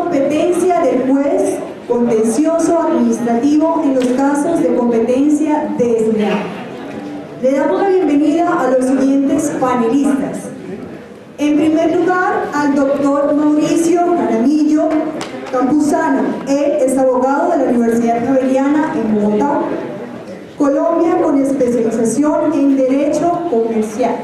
competencia del juez contencioso administrativo en los casos de competencia desleal. Le damos la bienvenida a los siguientes panelistas. En primer lugar, al doctor Mauricio Jaramillo Campuzano. Él es abogado de la Universidad Javeriana en Bogotá, Colombia, con especialización en Derecho Comercial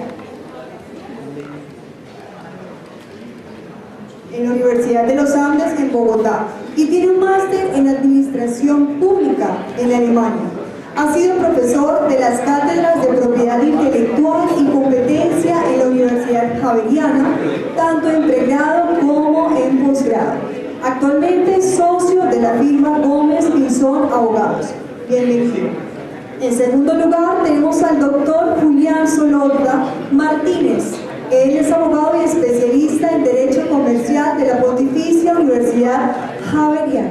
en la Universidad de los Andes en Bogotá, y tiene un máster en Administración Pública en Alemania. Ha sido profesor de las cátedras de Propiedad Intelectual y Competencia en la Universidad Javeriana, tanto en pregrado como en posgrado. Actualmente es socio de la firma Gómez Pinzón Abogados. Bienvenido. En segundo lugar, tenemos al doctor Julián Solorza Martínez. Él es abogado y especialista en Derecho Comercial de la Pontificia Universidad Javeriana.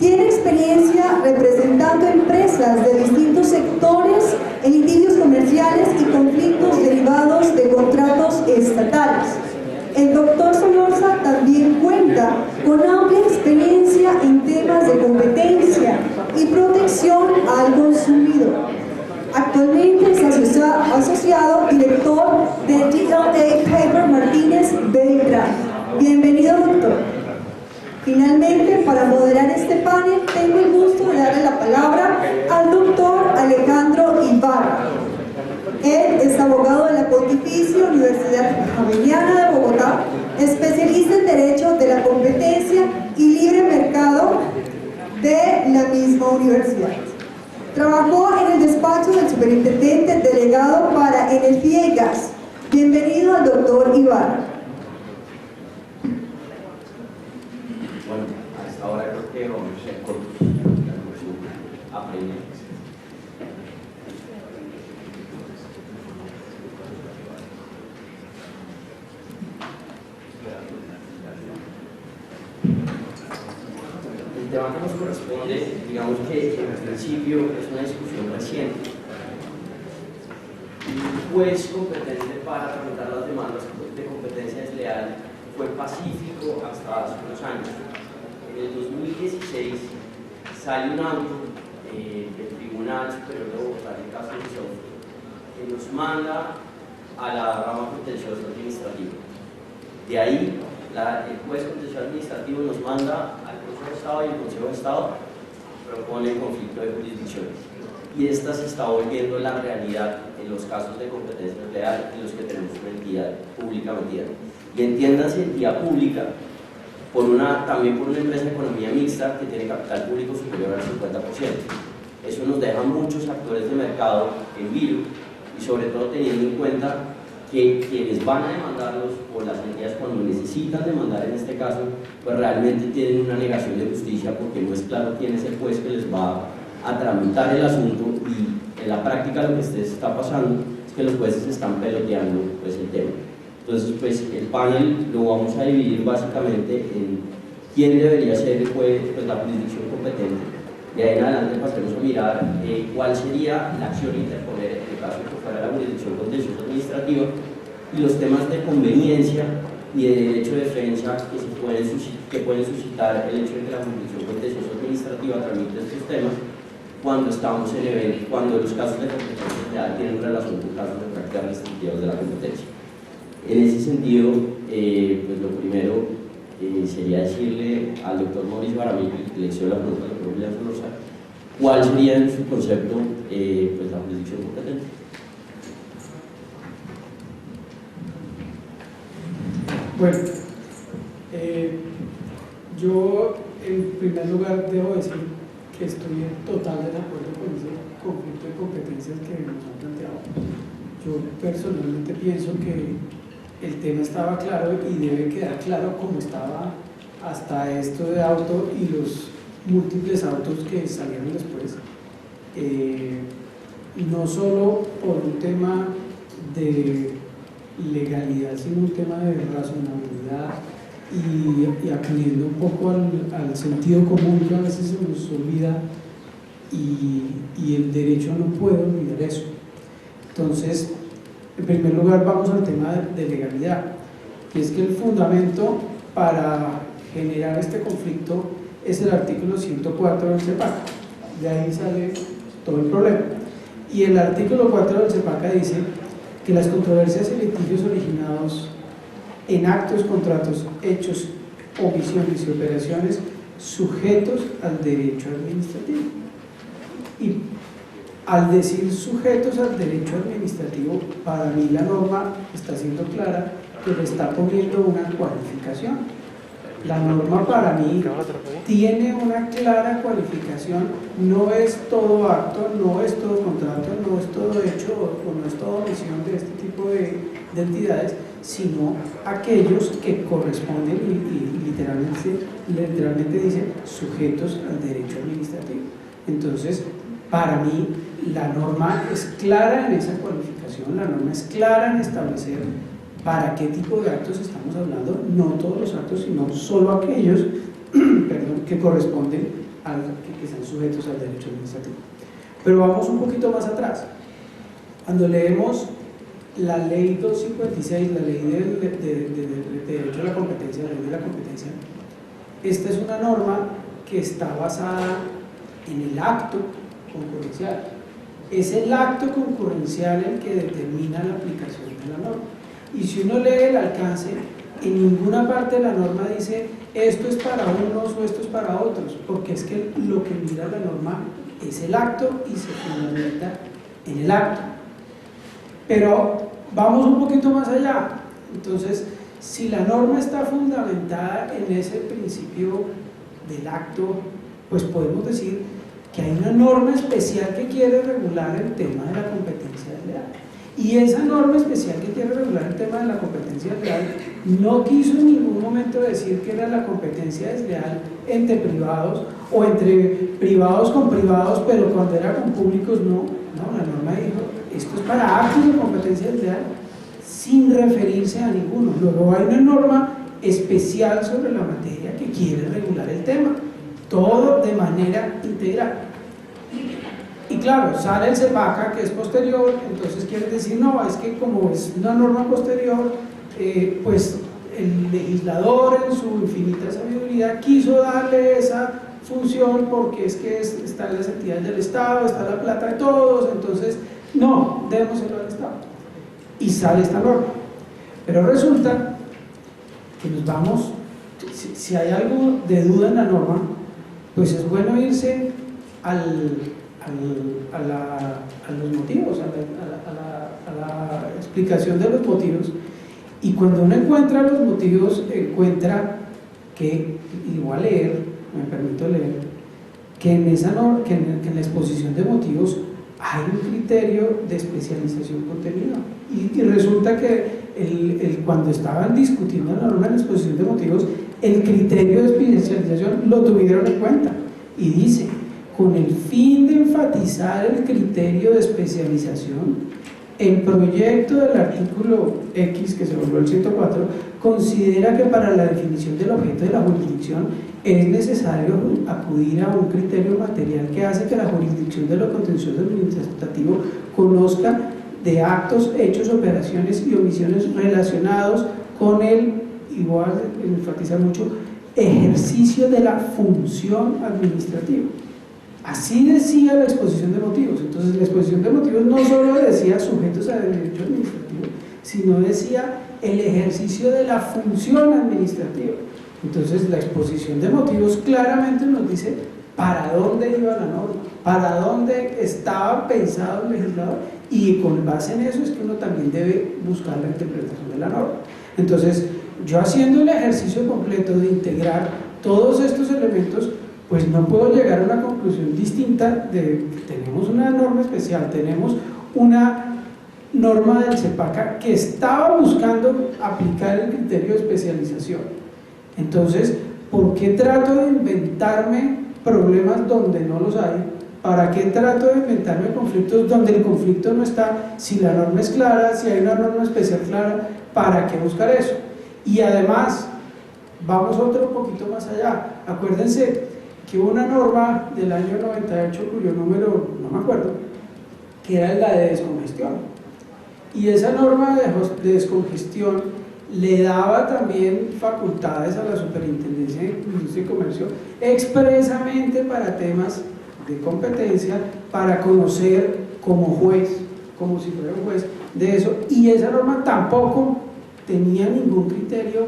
Tiene experiencia representando empresas de distintos sectores en litigios comerciales y conflictos derivados de contratos estatales. El doctor Solorza también cuenta con amplia experiencia en temas de competencia y protección al consumidor. Actualmente es asociado director de DLA Paper Martínez Beltrán. Bienvenido, doctor. Finalmente, para moderar este panel, tengo el gusto de darle la palabra al doctor Alejandro Ibarra. Él es abogado de la Pontificia Universidad Javeriana de Bogotá, especialista en Derecho de la Competencia y Libre Mercado de la misma universidad. Trabajó en el despacho del superintendente delegado para Energía y Gas. Bienvenido al doctor Ibarra. Bueno, hasta ahora creo que vamos a ser cortos, aprender. El tema que nos corresponde, digamos que en principio es una discusión reciente. El juez competente para tramitar las demandas de competencia desleal fue pacífico hasta hace unos años. En el 2016 sale un auto del Tribunal Superior de Bogotá, en el caso de Software, que nos manda a la rama contencioso administrativo. De ahí, el juez contencioso administrativo nos manda al Consejo de Estado, y el Consejo de Estado propone conflicto de jurisdicciones. Y esta se está volviendo la realidad en los casos de competencia desleal en los que tenemos una entidad pública metida. Y entiéndase entidad pública también por una empresa de economía mixta que tiene capital público superior al 50%. Eso nos deja muchos actores de mercado en vilo, y sobre todo teniendo en cuenta que quienes van a demandarlos, o las entidades cuando necesitan demandar en este caso, pues realmente tienen una negación de justicia, porque no es claro quién es el juez que les va a tramitar el asunto, y en la práctica lo que está pasando es que los jueces están peloteando pues el tema. Entonces, pues el panel lo vamos a dividir básicamente en quién debería ser el juez, pues la jurisdicción competente. De ahí en adelante pasemos a mirar cuál sería la acción a interponer en el caso de que fuera la jurisdicción contencioso administrativa, y los temas de conveniencia y de derecho de defensa que pueden suscitar el hecho de que la jurisdicción contencioso administrativa tramite estos temas cuando estamos en evento, cuando los casos de competencia real tienen relación con casos de prácticas restrictivas de la competencia. En ese sentido, pues lo primero sería decirle al doctor Mauricio Jaramillo, que le hizo la pregunta al doctor Julián Solorza, cuál sería en su concepto pues la jurisdicción competente. Bueno, yo en primer lugar debo decir que estoy en total desacuerdo con ese conflicto de competencias que nos han planteado. Yo personalmente pienso que el tema estaba claro y debe quedar claro como estaba hasta esto de auto y los múltiples autos que salieron después. No solo por un tema de legalidad, sino un tema de razonabilidad y acudiendo un poco al sentido común, que a veces se nos olvida, y el derecho no puede olvidar eso. Entonces, en primer lugar vamos al tema de legalidad, que es que el fundamento para generar este conflicto es el artículo 104 del CEPAC. De ahí sale todo el problema. Y el artículo 4 del CEPACA dice que las controversias y litigios originados en actos, contratos, hechos, omisiones y operaciones sujetos al derecho administrativo. Y al decir sujetos al derecho administrativo, para mí la norma está siendo clara que le está poniendo una cualificación. La norma para mí tiene una clara cualificación, no es todo acto, no es todo contrato, no es todo hecho o no es toda omisión de este tipo de entidades, sino aquellos que corresponden y literalmente dice sujetos al derecho administrativo. Entonces, para mí la norma es clara en esa cualificación, la norma es clara en establecer para qué tipo de actos estamos hablando, no todos los actos, sino solo aquellos perdón, que corresponden que sean sujetos al derecho administrativo. Pero vamos un poquito más atrás. Cuando leemos la ley 256, la ley de derecho a la competencia, la ley de la competencia, esta es una norma que está basada en el acto concurrencial. Es el acto concurrencial el que determina la aplicación de la norma. Y si uno lee el alcance, en ninguna parte de la norma dice esto es para unos o esto es para otros, porque es que lo que mira la norma es el acto y se fundamenta en el acto. Pero vamos un poquito más allá. Entonces, si la norma está fundamentada en ese principio del acto, pues podemos decir que hay una norma especial que quiere regular el tema de la competencia desleal. Y esa norma especial que quiere regular el tema de la competencia desleal no quiso en ningún momento decir que era la competencia desleal entre privados o entre privados con privados, pero cuando era con públicos no. No, la norma dijo, esto es para actos de competencia desleal sin referirse a ninguno. Luego hay una norma especial sobre la materia que quiere regular el tema, todo de manera integral. Y claro, sale el CEPACA que es posterior, entonces quiere decir, no, es que como es una norma posterior, pues el legislador en su infinita sabiduría quiso darle esa función porque es que están las entidades del Estado, está la plata de todos, entonces no, démoselo al Estado. Y sale esta norma. Pero resulta que nos vamos, si hay algo de duda en la norma, pues es bueno irse a los motivos, a la explicación de los motivos, y cuando uno encuentra los motivos, encuentra que, y voy a leer, me permito leer, que en la exposición de motivos hay un criterio de especialización contenida, y resulta que cuando estaban discutiendo la norma en la exposición de motivos, el criterio de especialización lo tuvieron en cuenta, y dice: con el fin de enfatizar el criterio de especialización, el proyecto del artículo X, que se volvió el 104, considera que para la definición del objeto de la jurisdicción es necesario acudir a un criterio material que hace que la jurisdicción de lo contencioso administrativo conozca de actos, hechos, operaciones y omisiones relacionados con el, y voy a enfatizar mucho, ejercicio de la función administrativa. Así decía la exposición de motivos. Entonces la exposición de motivos no solo decía sujetos a derecho administrativo, sino decía el ejercicio de la función administrativa. Entonces la exposición de motivos claramente nos dice para dónde iba la norma, para dónde estaba pensado el legislador, y con base en eso es que uno también debe buscar la interpretación de la norma. Entonces, yo haciendo el ejercicio completo de integrar todos estos elementos, pues no puedo llegar a una conclusión distinta de que tenemos una norma especial, tenemos una norma del CEPACA que estaba buscando aplicar el criterio de especialización. Entonces, ¿por qué trato de inventarme problemas donde no los hay? ¿Para qué trato de inventarme conflictos donde el conflicto no está? Si la norma es clara, si hay una norma especial clara, ¿para qué buscar eso? Y además, vamos otro poquito más allá. Acuérdense que hubo una norma del año 98, cuyo número no me acuerdo, que era la de descongestión. Y esa norma de descongestión le daba también facultades a la Superintendencia de Industria y Comercio expresamente para temas de competencia, para conocer como juez, como si fuera un juez de eso, y esa norma tampoco tenía ningún criterio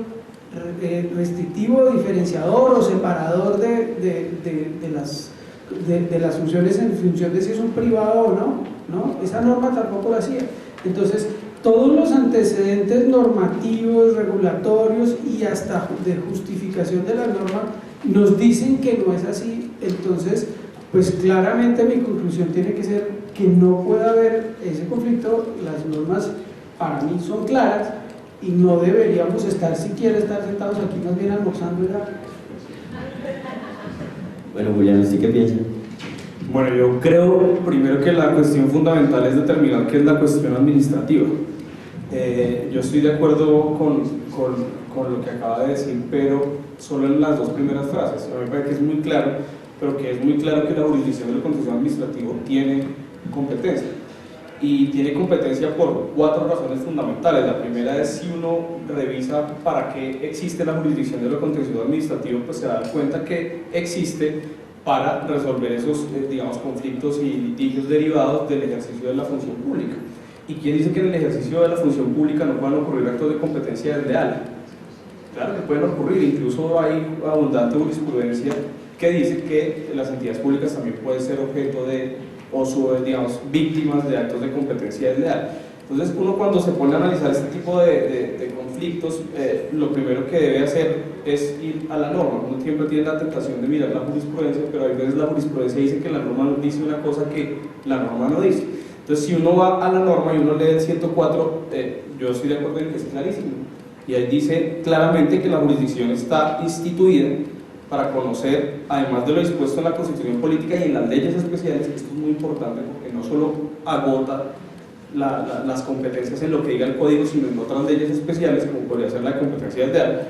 restrictivo, diferenciador o separador de las funciones en función de si es un privado o no, esa norma tampoco lo hacía. Entonces, todos los antecedentes normativos, regulatorios y hasta de justificación de la norma nos dicen que no es así. Entonces, pues claramente mi conclusión tiene que ser que no puede haber ese conflicto. Las normas para mí son claras y no deberíamos siquiera estar sentados aquí más bien almorzando ya. Bueno, Julián, ¿usted qué piensa? Bueno, yo creo primero que la cuestión fundamental es determinar qué es la cuestión administrativa. Yo estoy de acuerdo con lo que acaba de decir, pero solo en las dos primeras frases. A mí me parece que es muy claro, pero que es muy claro que la jurisdicción del contencioso administrativo tiene competencia. Y tiene competencia por 4 razones fundamentales. La primera es, si uno revisa para qué existe la jurisdicción de lo contencioso administrativo, pues se da cuenta que existe para resolver esos, digamos, conflictos y litigios derivados del ejercicio de la función pública. ¿Y quién dice que en el ejercicio de la función pública no pueden ocurrir actos de competencia desleal? Claro que pueden ocurrir, incluso hay abundante jurisprudencia que dice que las entidades públicas también pueden ser objeto de, digamos, víctimas de actos de competencia desleal. Entonces, uno cuando se pone a analizar este tipo de conflictos, lo primero que debe hacer es ir a la norma. Uno siempre tiene la tentación de mirar la jurisprudencia, pero a veces la jurisprudencia dice que la norma dice una cosa que la norma no dice. Entonces, si uno va a la norma y uno lee el 104, yo estoy de acuerdo en que es clarísimo. Y ahí dice claramente que la jurisdicción está instituida para conocer, además de lo dispuesto en la Constitución Política y en las leyes especiales, que esto es muy importante porque no solo agota las competencias en lo que diga el Código, sino en otras leyes especiales, como podría ser la competencia desleal.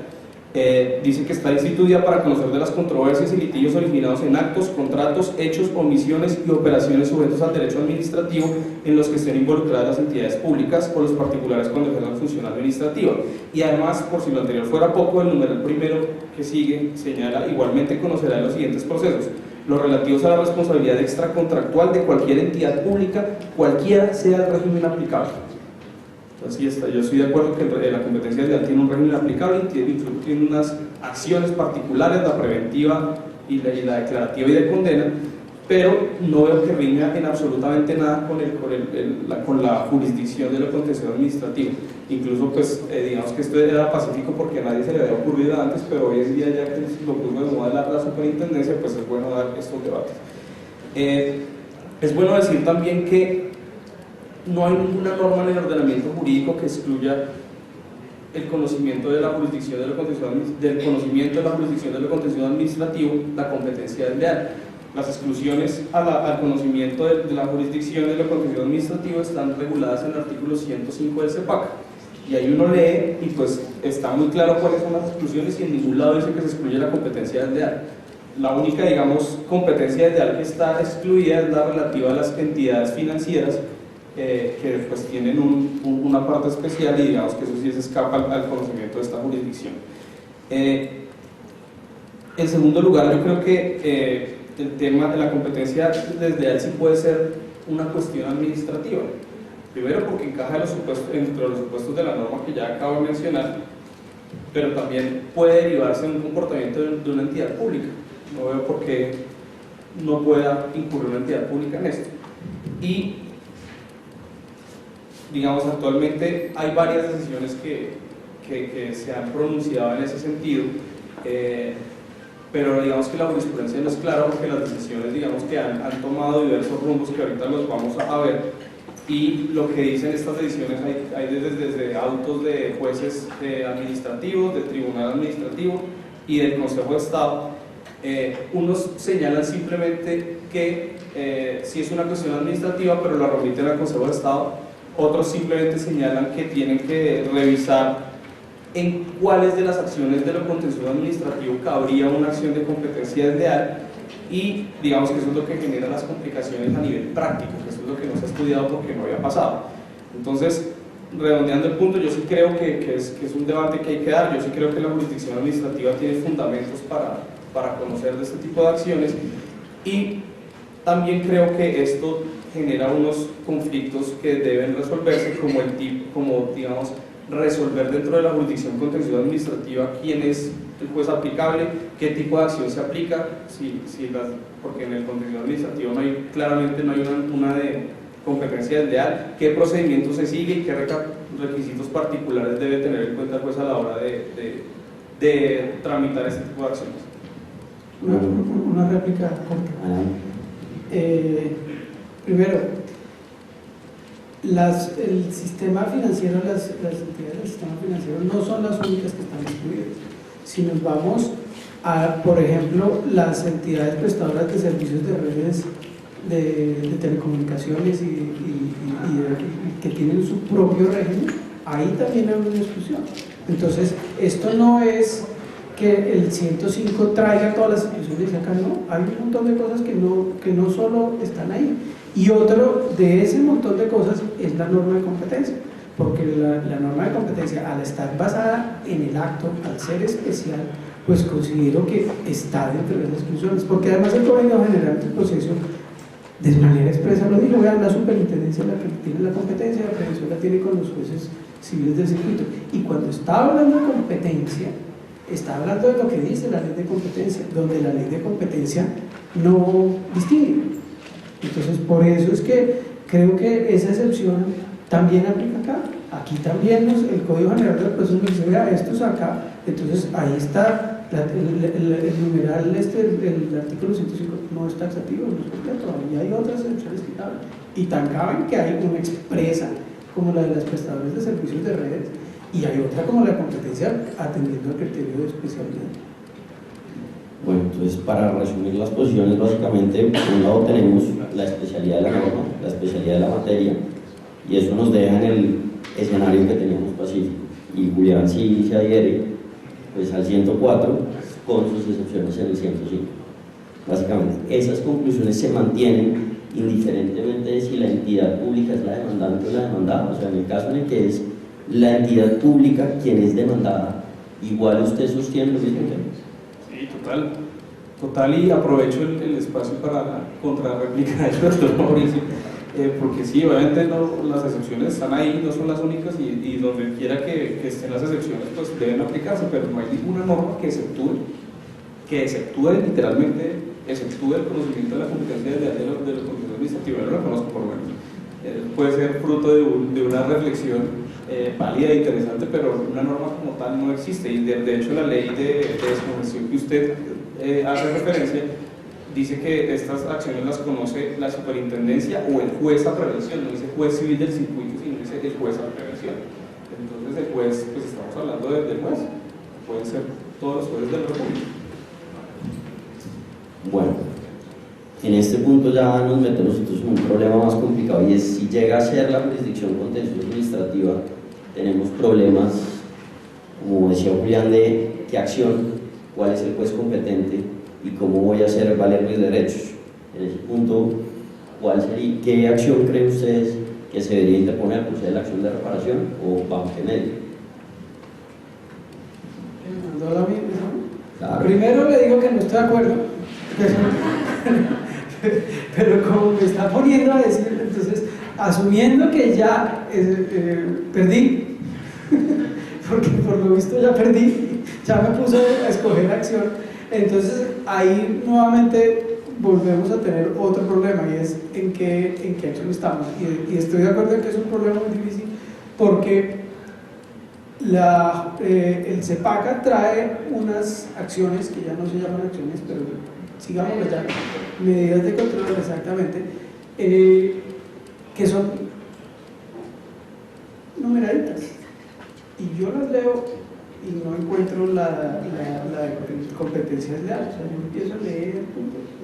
Dice que está instituida para conocer de las controversias y litigios originados en actos, contratos, hechos, omisiones y operaciones sujetos al derecho administrativo en los que estén involucradas las entidades públicas o los particulares cuando ejerzan función administrativa. Y además, por si lo anterior fuera poco, el numeral primero que sigue señala: igualmente conocerá los siguientes procesos: los relativos a la responsabilidad extracontractual de cualquier entidad pública, cualquiera sea el régimen aplicable. Así está, yo estoy de acuerdo que la competencia desleal tiene un régimen aplicable y tiene unas acciones particulares, la preventiva y la declarativa y de condena, pero no veo que riña en absolutamente nada con la jurisdicción de lo contencioso administrativo. Incluso, pues, digamos que esto era pacífico porque a nadie se le había ocurrido antes, pero hoy en día, ya que lo puso de moda la superintendencia, pues es bueno dar estos debates. Es bueno decir también que no hay ninguna norma en el ordenamiento jurídico que excluya el conocimiento de la jurisdicción de lo contencioso administrativo, la competencia desleal. Las exclusiones al conocimiento de la jurisdicción de lo contencioso administrativo están reguladas en el artículo 105 del CEPAC. Y ahí uno lee y pues está muy claro cuáles son las exclusiones, y en ningún lado dice que se excluye la competencia desleal. La única, digamos, competencia desleal que está excluida es la relativa a las entidades financieras, que pues tienen una parte especial, y digamos que eso sí se escapa al conocimiento de esta jurisdicción. En segundo lugar, yo creo que el tema de la competencia desleal sí puede ser una cuestión administrativa. Primero porque encaja entre los supuestos de la norma que ya acabo de mencionar, pero también puede derivarse en un comportamiento de una entidad pública. No veo por qué no pueda incurrir una entidad pública en esto. Y digamos, actualmente hay varias decisiones que se han pronunciado en ese sentido, pero digamos que la jurisprudencia no es clara, porque las decisiones, digamos, que han tomado diversos rumbos que ahorita los vamos a ver, y lo que dicen estas decisiones hay desde autos de jueces administrativos, del tribunal administrativo y del Consejo de Estado. Unos señalan simplemente que sí es una cuestión administrativa, pero la remiten al Consejo de Estado. Otros simplemente señalan que tienen que revisar en cuáles de las acciones de lo contencioso administrativo cabría una acción de competencia desleal, y digamos que eso es lo que genera las complicaciones a nivel práctico, que eso es lo que no se ha estudiado porque no había pasado. Entonces, redondeando el punto, yo sí creo que es un debate que hay que dar. Yo sí creo que la jurisdicción administrativa tiene fundamentos para conocer de este tipo de acciones, y también creo que esto genera unos conflictos que deben resolverse, como digamos, resolver dentro de la jurisdicción contenciosa administrativa quién es el juez aplicable, qué tipo de acción se aplica, porque en el contencioso administrativo claramente no hay una de competencia desleal, qué procedimiento se sigue y qué requisitos particulares debe tener en cuenta el juez a la hora de tramitar este tipo de acciones. Una réplica corta. Primero, el sistema financiero, las entidades del sistema financiero no son las únicas que están excluidas. Si nos vamos a, por ejemplo, las entidades prestadoras de servicios de redes de telecomunicaciones y que tienen su propio régimen, ahí también hay una exclusión. Entonces, esto no es que el 105 traiga todas las exclusiones y acá no, hay un montón de cosas que no solo están ahí. Y otro de ese montón de cosas es la norma de competencia, porque la norma de competencia, al estar basada en el acto, al ser especial, pues considero que está dentro de las exclusiones, porque además el Código General del Proceso de manera expresa lo dijo. Vean, la superintendencia es la que tiene la competencia, la prevención la tiene con los jueces civiles del circuito, y cuando está hablando de competencia, está hablando de lo que dice la ley de competencia, donde la ley de competencia no distingue. Entonces, por eso es que creo que esa excepción también aplica acá. Aquí también el Código General del Proceso dice, vea, esto es acá. Entonces, ahí está el numeral, el artículo 105 no es taxativo, no es completo. Ahí hay otras excepciones que caben. Y tan caben que hay una expresa, como la de las prestadoras de servicios de redes, y hay otra como la competencia atendiendo al criterio de especialidad. Bueno, entonces para resumir las posiciones, básicamente, por un lado tenemos la especialidad de la norma, la especialidad de la materia, y eso nos deja en el escenario que teníamos pacífico. Y Julián sí se adhiere pues al 104 con sus excepciones en el 105. Básicamente, esas conclusiones se mantienen indiferentemente de si la entidad pública es la demandante o la demandada. O sea, en el caso en el que es la entidad pública quien es demandada, igual usted sostiene lo mismo que... Sí, total, y aprovecho el espacio para la contrarréplica del doctor Mauricio, porque sí, obviamente las excepciones están ahí, no son las únicas, y donde quiera que estén las excepciones pues deben aplicarse, pero no hay ninguna norma que exceptúe literalmente, exceptúe el conocimiento de la competencia de los contenciosos administrativos. Yo no lo conozco, por lo menos. Puede ser fruto de una reflexión válida e interesante, pero una norma como tal no existe, y de hecho la ley de descongestión que usted hace referencia dice que estas acciones las conoce la superintendencia o el juez a prevención, no dice juez civil del circuito, sino dice el juez a prevención. Entonces el juez, pues estamos hablando del juez, pueden ser todos los jueces de la República. Bueno, en este punto ya nos metemos entonces en un problema más complicado, y es si llega a ser la jurisdicción contenciosa administrativa, tenemos problemas, como decía Julián, de qué acción, cuál es el juez competente y cómo voy a hacer valer mis derechos. En ese punto, ¿qué acción creen ustedes que se debería interponer? ¿Procede la acción de reparación o vamos en medio? Claro. Primero le digo que no estoy de acuerdo, pero como me está poniendo a decir, entonces, asumiendo que ya perdí, porque por lo visto ya perdí, ya me puse a escoger acción, entonces ahí nuevamente volvemos a tener otro problema, y es en qué acción estamos. Y estoy de acuerdo en que es un problema muy difícil, porque el CEPACA trae unas acciones que ya no se llaman acciones, pero sigámoslo ya, medidas de control, exactamente, que son numeraditas, y yo las leo y no encuentro la de competencia desleal. O sea, yo empiezo a leer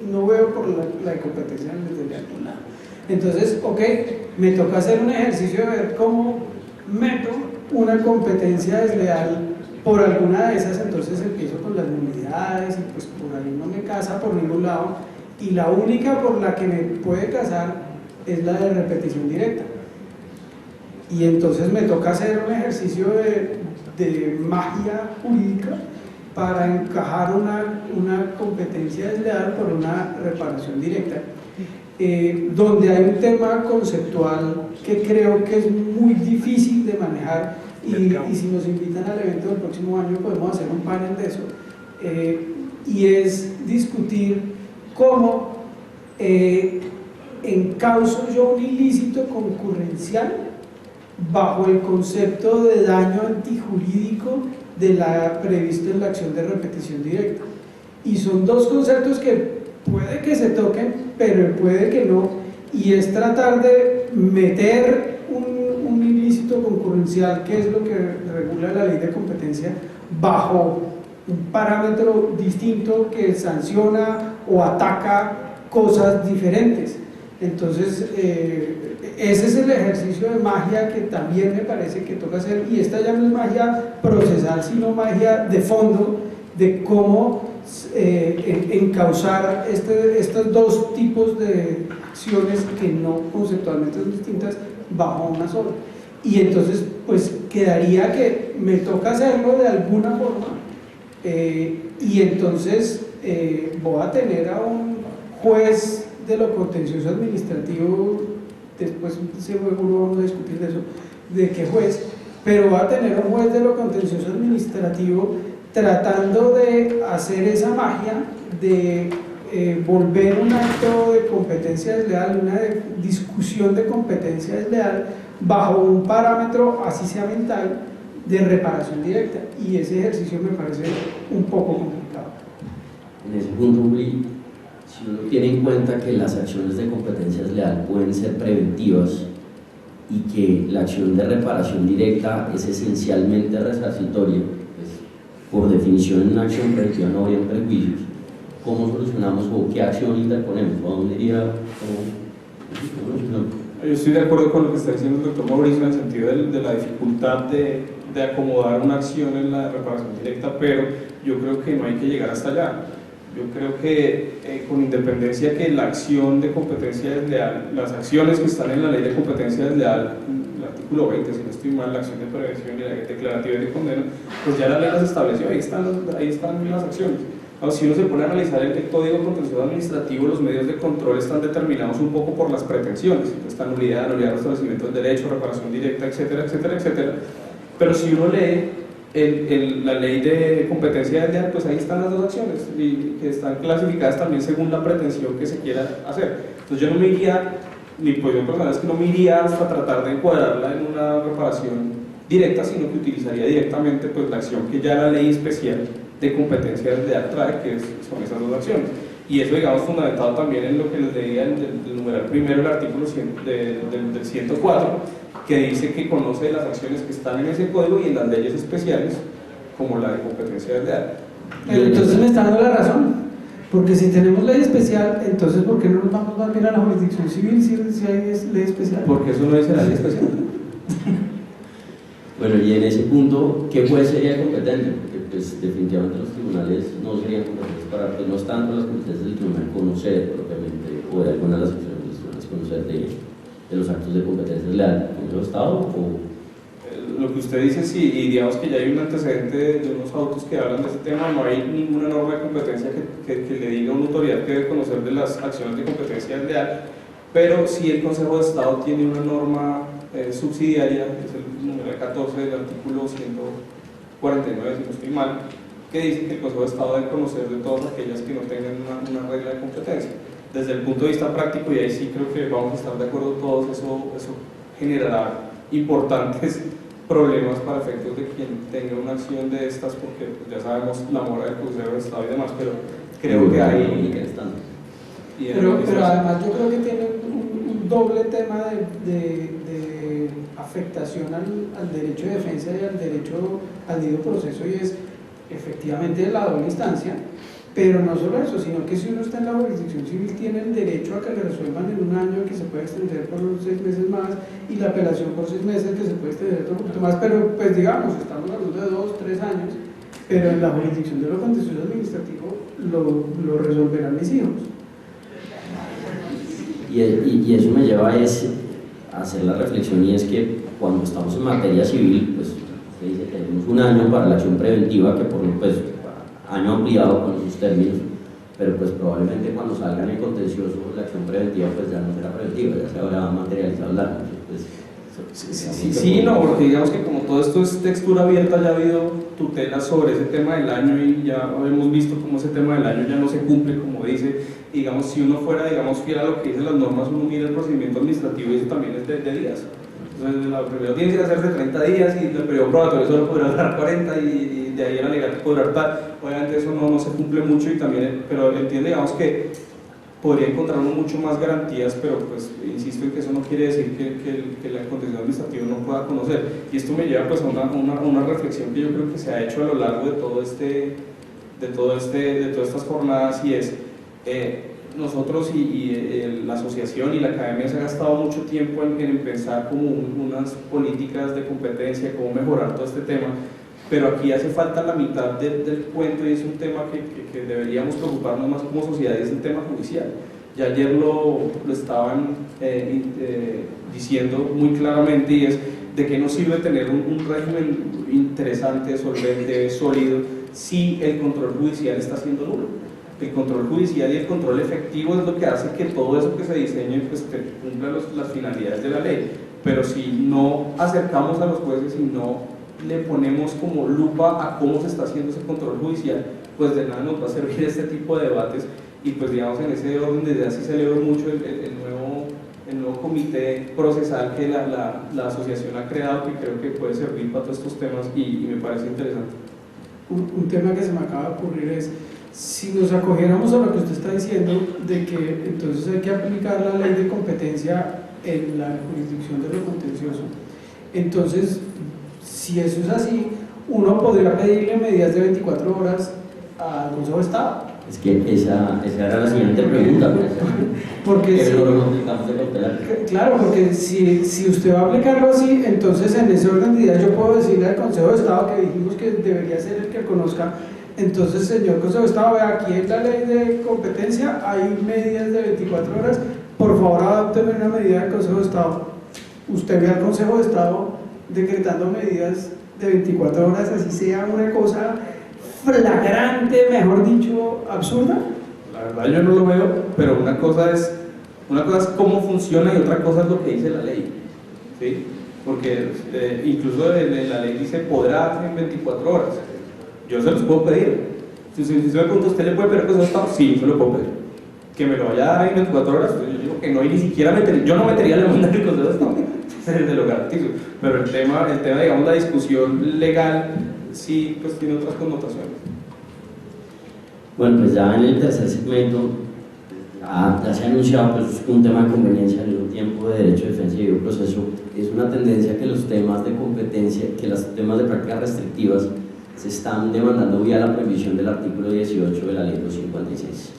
y no veo por la de competencia desleal por nada. Entonces, ok, me toca hacer un ejercicio de ver cómo meto una competencia desleal por alguna de esas. Entonces empiezo con las nulidades, y pues por ahí no me casa por ningún lado, y la única por la que me puede casar es la de repetición directa. y entonces me toca hacer un ejercicio de magia jurídica para encajar una competencia desleal por una reparación directa, donde hay un tema conceptual que creo que es muy difícil de manejar, y si nos invitan al evento del próximo año podemos hacer un panel de eso, y es discutir cómo encauzo yo un ilícito concurrencial bajo el concepto de daño antijurídico previsto en la acción de repetición directa. Y son dos conceptos que puede que se toquen, pero puede que no, y es tratar de meter un ilícito concurrencial, que es lo que regula la ley de competencia, bajo un parámetro distinto que sanciona o ataca cosas diferentes. Entonces, ese es el ejercicio de magia que también me parece que toca hacer, y esta ya no es magia procesal, sino magia de fondo, de cómo encauzar estos dos tipos de acciones que no conceptualmente son distintas bajo una sola. Y entonces, pues quedaría que me toca hacerlo de alguna forma, y entonces voy a tener a un juez de lo contencioso administrativo, después seguro vamos a discutir de eso, de qué juez, pero va a tener un juez de lo contencioso administrativo tratando de hacer esa magia de volver un acto de competencia desleal, una discusión de competencia desleal bajo un parámetro, así sea mental, de reparación directa, y ese ejercicio me parece un poco complicado. En ese punto, Juli, si uno tiene en cuenta que las acciones de competencia desleal pueden ser preventivas y que la acción de reparación directa es esencialmente resarcitoria, pues, por definición en una acción preventiva no habría perjuicios, ¿cómo solucionamos o qué acción interponemos? ¿A dónde iría? ¿Cómo solucionamos? Yo estoy de acuerdo con lo que está diciendo el doctor Mauricio en el sentido de la dificultad de acomodar una acción en la reparación directa, pero yo creo que no hay que llegar hasta allá. Yo creo que con independencia que la acción de competencia desleal, las acciones que están en la ley de competencia desleal, el artículo 20, si no estoy mal, la acción de prevención y la declarativa y de condena, pues ya la ley las estableció, ahí están las acciones. Ahora, si uno se pone a analizar el Código Contencioso Administrativo, los medios de control están determinados un poco por las pretensiones, esta nulidad, restablecimiento del derecho, reparación directa, etcétera, etcétera, etcétera. Pero si uno lee la ley de competencia desleal, pues ahí están las dos acciones, y que están clasificadas también según la pretensión que se quiera hacer. Entonces yo no me iría, ni pues yo personal es que no me iría hasta tratar de encuadrarla en una reparación directa, sino que utilizaría directamente pues la acción que ya la ley especial de competencia desleal trae, que son esas dos acciones. Y eso, digamos, fundamentado también en lo que les leía del numeral primero del artículo del 104, que dice que conoce las acciones que están en ese código y en las leyes especiales, como la de competencia desleal. Pero entonces me está dando la razón, porque si tenemos ley especial, entonces ¿por qué no nos vamos a mirar a la jurisdicción civil si hay ley especial? Porque eso no dice la ley especial. Bueno, y en ese punto, ¿qué juez sería competente? Porque pues, definitivamente los tribunales no serían competentes para, pues no es tanto las competencias del tribunal conocer propiamente, o de algunas de las acciones de los tribunales conocer de los actos de competencia desleal, ¿Consejo de Estado? Lo que usted dice, sí, y digamos que ya hay un antecedente de unos autos que hablan de ese tema, no hay ninguna norma de competencia que le diga a una autoridad que debe conocer de las acciones de competencia desleal, pero sí el Consejo de Estado tiene una norma subsidiaria, es el número 14 del artículo 149, si no estoy mal, que dice que el Consejo de Estado debe conocer de todas aquellas que no tengan una regla de competencia. Desde el punto de vista práctico, y ahí sí creo que vamos a estar de acuerdo todos, eso generará importantes problemas para efectos de quien tenga una acción de estas, porque pues, ya sabemos la mora del Consejo de Estado y demás, pero creo que hay... Pero además yo creo que tiene un doble tema de afectación al derecho de defensa y al derecho al debido proceso, y es efectivamente la doble instancia, pero no solo eso, sino que si uno está en la jurisdicción civil tiene el derecho a que le resuelvan en un año, que se puede extender por 6 meses más, y la apelación por 6 meses, que se puede extender otro poquito más, pero pues digamos, estamos hablando de 2, 3 años, pero en la jurisdicción de lo contencioso administrativo lo resolverán mis hijos. Y eso me lleva a hacer la reflexión, y es que cuando estamos en materia civil, pues se dice que tenemos un año para la acción preventiva, que por pues, año ampliado con esos términos, pero pues probablemente cuando salga en el contencioso la acción preventiva pues ya no será preventiva, ya se habrá materializado el daño. Pues, Sí, no, porque digamos que como todo esto es textura abierta, ya ha habido tutelas sobre ese tema del año y ya hemos visto cómo ese tema del año ya no se cumple como dice. Y digamos, si uno fuera, digamos, fiel a lo que dicen las normas, uno mira el procedimiento administrativo y eso también es de días. Entonces, la primera tiene que hacerse 30 días y el periodo probatorio solo podrá durar 40 y de ahí el alegato podrá durar. Obviamente eso no se cumple mucho y también, pero entiende, digamos que podría encontrar uno mucho más garantías, pero pues insisto en que eso no quiere decir que la contencioso administrativo no pueda conocer. Y esto me lleva pues a una reflexión que yo creo que se ha hecho a lo largo de todas estas jornadas y es nosotros y la asociación y la academia se ha gastado mucho tiempo en pensar como unas políticas de competencia, cómo mejorar todo este tema, pero aquí hace falta la mitad del cuento y es un tema que deberíamos preocuparnos más como sociedad y es el tema judicial. Ya ayer lo estaban diciendo muy claramente y es de qué nos sirve tener un régimen interesante, solvente, sólido, si el control judicial está siendo nulo. El control judicial y el control efectivo es lo que hace que todo eso que se diseñe pues cumpla las finalidades de la ley, pero si no acercamos a los jueces y no le ponemos como lupa a cómo se está haciendo ese control judicial, pues de nada nos va a servir este tipo de debates y pues digamos en ese orden desde así celebro mucho el nuevo comité procesal que la asociación ha creado, que creo que puede servir para todos estos temas y me parece interesante. Un tema que se me acaba de ocurrir es, si nos acogiéramos a lo que usted está diciendo, de que entonces hay que aplicar la ley de competencia en la jurisdicción de lo contencioso, entonces, si eso es así, uno podría pedirle medidas de 24 horas al Consejo de Estado. Es que esa era la siguiente pregunta. Porque claro, porque si usted va a aplicarlo así, entonces en ese orden de ideas yo puedo decirle al Consejo de Estado, que dijimos que debería ser el que conozca, entonces señor Consejo de Estado, vea, aquí en la ley de competencia hay medidas de 24 horas, por favor adópteme una medida del Consejo de Estado. Usted ve al Consejo de Estado decretando medidas de 24 horas, así sea una cosa flagrante, mejor dicho, absurda. La verdad yo no lo veo, pero una cosa es cómo funciona y otra cosa es lo que dice la ley, ¿sí? Porque incluso en la ley dice podrá en 24 horas. Yo se los puedo pedir. Si me pregunta, ¿usted le puede pedir cosas a Estado? Sí, yo lo puedo pedir. Que me lo vaya a dar en 24 horas, yo digo que no, y ni siquiera yo no metería la mano en el Consejo de Estado, te lo garantizo. Pero el tema, digamos, la discusión legal, sí, pues tiene otras connotaciones. Bueno, pues ya en el tercer segmento ya se ha anunciado pues, un tema de conveniencia al mismo tiempo de derecho de defensa y debido proceso. Es una tendencia que los temas de competencia, que los temas de prácticas restrictivas se están demandando vía la prohibición del artículo 18 de la ley 256.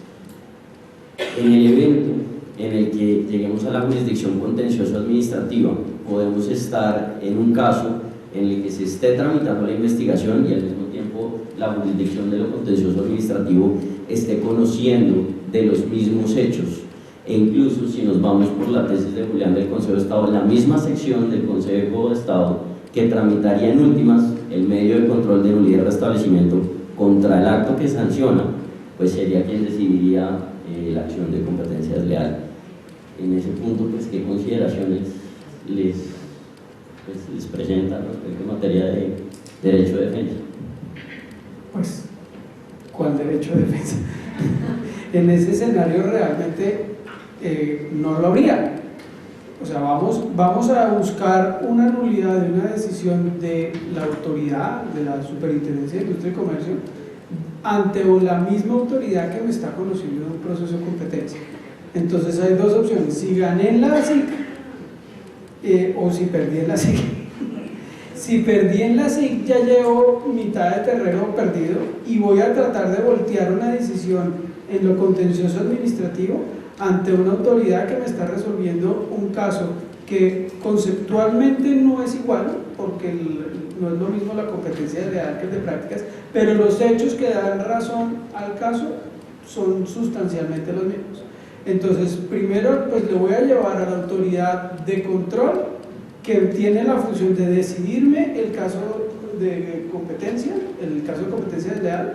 En el evento en el que lleguemos a la jurisdicción contencioso administrativa, podemos estar en un caso en el que se esté tramitando la investigación y al mismo tiempo la jurisdicción de lo contencioso administrativo esté conociendo de los mismos hechos. E incluso si nos vamos por la tesis de Julián del Consejo de Estado, la misma sección del Consejo de Estado que tramitaría en últimas el medio de control de nulidad y restablecimiento contra el acto que sanciona, pues sería quien decidiría la acción de competencia desleal. En ese punto, pues, ¿qué consideraciones les presentan respecto a materia de derecho de defensa? Pues, ¿cuál derecho de defensa? En ese escenario realmente no lo habría. O sea, vamos a buscar una nulidad de una decisión de la autoridad, de la Superintendencia de Industria y Comercio, ante la misma autoridad que me está conociendo en un proceso de competencia. Entonces hay dos opciones: si gané en la SIC o si perdí en la SIC. Si perdí en la SIC, ya llevo mitad de terreno perdido y voy a tratar de voltear una decisión en lo contencioso administrativo ante una autoridad que me está resolviendo un caso que conceptualmente no es igual, porque no es lo mismo la competencia desleal que el de prácticas, pero los hechos que dan razón al caso son sustancialmente los mismos. Entonces, primero, pues le voy a llevar a la autoridad de control que tiene la función de decidirme el caso de competencia, el caso de competencia desleal,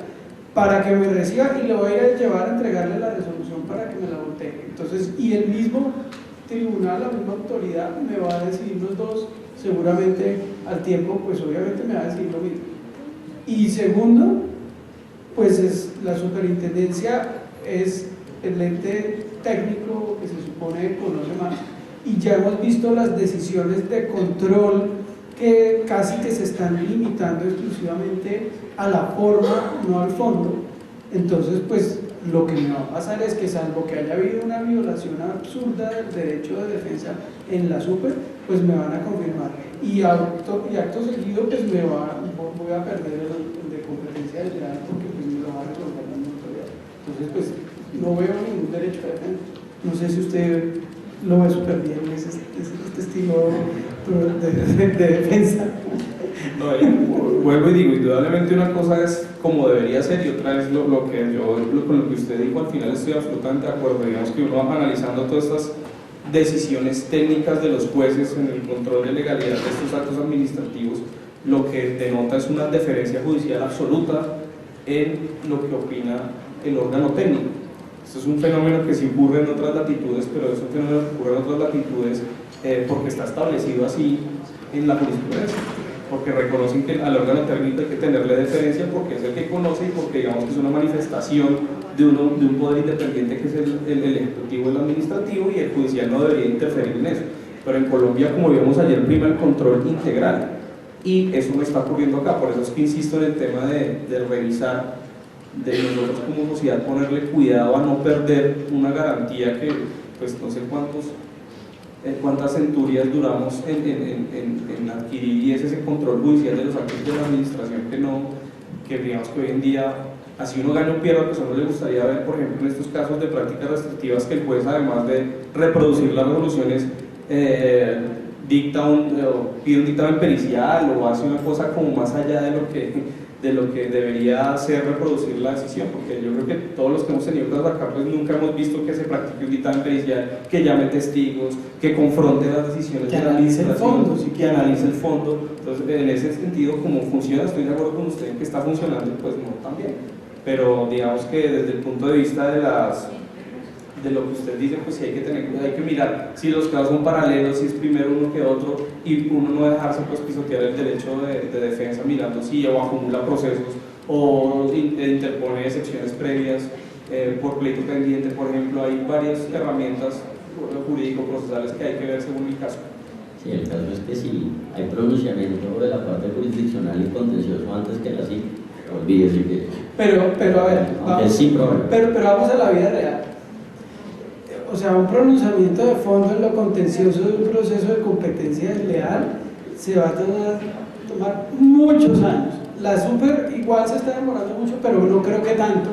para que me reciba y le voy a ir a llevar a entregarle la resolución para que me la voltee. Entonces, y el mismo tribunal, la misma autoridad me va a decidir los dos, seguramente al tiempo, pues obviamente me va a decidir lo mismo. Y segundo, pues es la superintendencia es el ente técnico que se supone conoce más, y ya hemos visto las decisiones de control que casi que se están limitando exclusivamente a la forma, no al fondo. Entonces, pues lo que me va a pasar es que, salvo que haya habido una violación absurda del derecho de defensa en la super, pues me van a confirmar. Y acto seguido, pues voy a perder el de competencia desleal, porque pues me lo va a resolver la misma autoridad. Entonces, pues no veo ningún derecho de defensa. No sé si usted lo ve súper bien, ese estilo de defensa. No, vuelvo y digo, indudablemente una cosa es como debería ser y otra es con lo que usted dijo, al final estoy absolutamente de acuerdo. Digamos que uno va analizando todas estas decisiones técnicas de los jueces en el control de legalidad de estos actos administrativos, lo que denota es una deferencia judicial absoluta en lo que opina el órgano técnico. Esto es un fenómeno que sí ocurre en otras latitudes, pero es un fenómeno que ocurre en otras latitudes porque está establecido así en la jurisprudencia, porque reconocen que al órgano técnico hay que tenerle deferencia porque es el que conoce y porque digamos que es una manifestación de un poder independiente que es el ejecutivo, el administrativo, y el judicial no debería interferir en eso. Pero en Colombia, como vimos ayer, prima el control integral y eso no está ocurriendo acá. Por eso es que insisto en el tema de revisar, de nosotros como sociedad ponerle cuidado a no perder una garantía que pues no sé cuántas centurias duramos en adquirir, y es ese control judicial de los actos de la administración que digamos que hoy en día, así uno gana o pierda, pues a uno le gustaría ver, por ejemplo, en estos casos de prácticas restrictivas, que el juez, además de reproducir las resoluciones, pide un dictamen pericial o hace una cosa como más allá de lo que debería ser reproducir la decisión, porque yo creo que todos los que hemos tenido casos acá pues nunca hemos visto que se practique un dictamen pericial, que llame testigos, que confronte las decisiones que de la analice el administración, fondo, si que analice el fondo. Entonces, en ese sentido, como funciona, estoy de acuerdo con usted en que está funcionando, pues no tan bien, pero digamos que desde el punto de vista de lo que usted dice, pues sí hay que mirar si los casos son paralelos, si es primero uno que otro, y uno no dejarse pues pisotear el derecho de defensa mirando si o acumula procesos o interpone excepciones previas por pleito pendiente. Por ejemplo, hay varias herramientas jurídico-procesales que hay que ver según el caso. Sí, el caso es que si hay pronunciamiento de la parte jurisdiccional y contencioso antes que la CIC, olvídese que... Pero a ver, pero vamos a la vida real. O sea, un pronunciamiento de fondo en lo contencioso de un proceso de competencia desleal se va a tomar muchos años. La super igual se está demorando mucho, pero no creo que tanto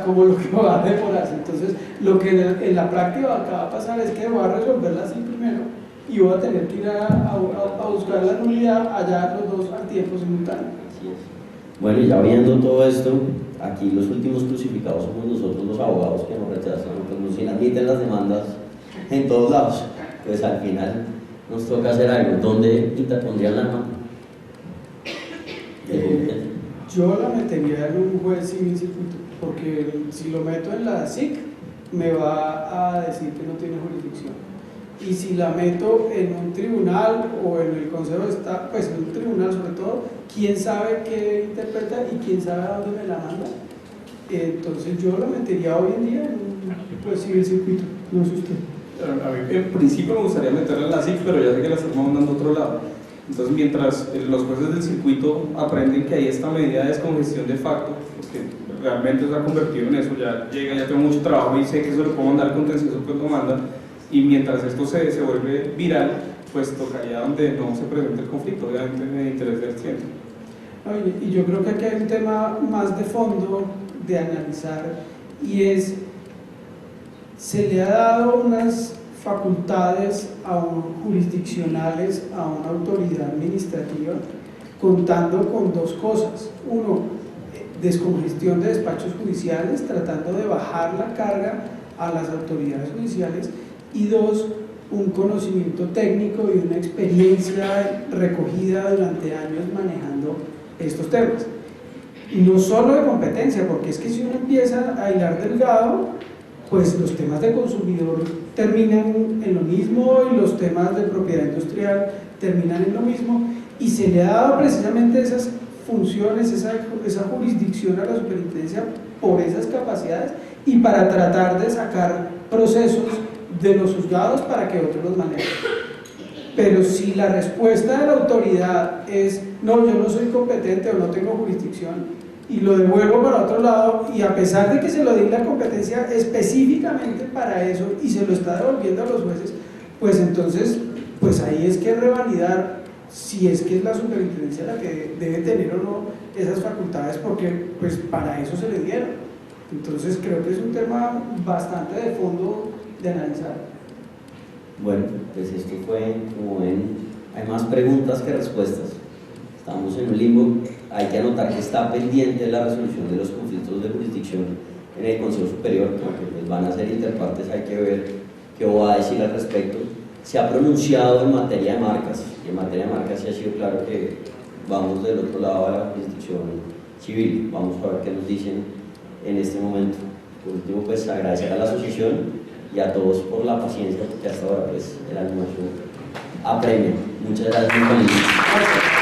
como lo que va a demorarse. Entonces, lo que en la práctica acá va a pasar es que voy a resolverla así primero y voy a tener que ir a buscar la nulidad allá los dos al tiempo simultáneo. Así es. Bueno, y ya viendo todo esto, aquí los últimos crucificados somos nosotros los abogados que nos rechazan, pues nos inadmiten las demandas en todos lados. Pues al final nos toca hacer algo. ¿Dónde interpondrían la demanda? Yo la metería en un juez civil circuito, porque si lo meto en la SIC me va a decir que no tiene jurisdicción. Y si la meto en un tribunal o en el Consejo de Estado, pues en un tribunal sobre todo, quién sabe qué interpreta y quién sabe a dónde me la manda. Entonces yo la metería hoy en día en un juez civil circuito, no sé usted. A mí en principio me gustaría meterla en la SIC, pero ya sé que la estamos mandando a otro lado. Entonces, mientras los jueces del circuito aprenden que hay esta medida de descongestión de facto, porque realmente se ha convertido en eso, ya tengo mucho trabajo y sé que eso lo puedo mandar al contencioso, pues lo manda, y mientras esto se vuelve viral, pues tocaría donde no se presente el conflicto, obviamente en el interés del cliente. Y yo creo que aquí hay un tema más de fondo de analizar, y es, se le ha dado unas facultades jurisdiccionales a una autoridad administrativa contando con dos cosas: uno, descongestión de despachos judiciales, tratando de bajar la carga a las autoridades judiciales, y dos, un conocimiento técnico y una experiencia recogida durante años manejando estos temas. Y no solo de competencia, porque es que si uno empieza a hilar delgado, pues los temas de consumidor terminan en lo mismo y los temas de propiedad industrial terminan en lo mismo, y se le ha dado precisamente esas funciones, esa jurisdicción a la superintendencia por esas capacidades y para tratar de sacar procesos de los juzgados para que otros los manejen. Pero si la respuesta de la autoridad es no, yo no soy competente o no tengo jurisdicción y lo devuelvo para otro lado, y a pesar de que se lo di la competencia específicamente para eso y se lo está devolviendo a los jueces, pues entonces pues ahí es que revalidar si es que es la superintendencia la que debe tener o no esas facultades, porque pues para eso se le dieron. Entonces creo que es un tema bastante de fondo de analizar. Bueno, pues esto fue, como ven, hay más preguntas que respuestas. Estamos en un limbo. Hay que anotar que está pendiente la resolución de los conflictos de jurisdicción en el Consejo Superior, porque pues van a ser interpartes, hay que ver qué va a decir al respecto. Se ha pronunciado en materia de marcas, y en materia de marcas sí ha sido claro que vamos del otro lado a la jurisdicción civil. Vamos a ver qué nos dicen en este momento. Por último, pues agradecer a la asociación y a todos por la paciencia, porque hasta ahora pues el almuerzo apremia. Muchas gracias, muy feliz.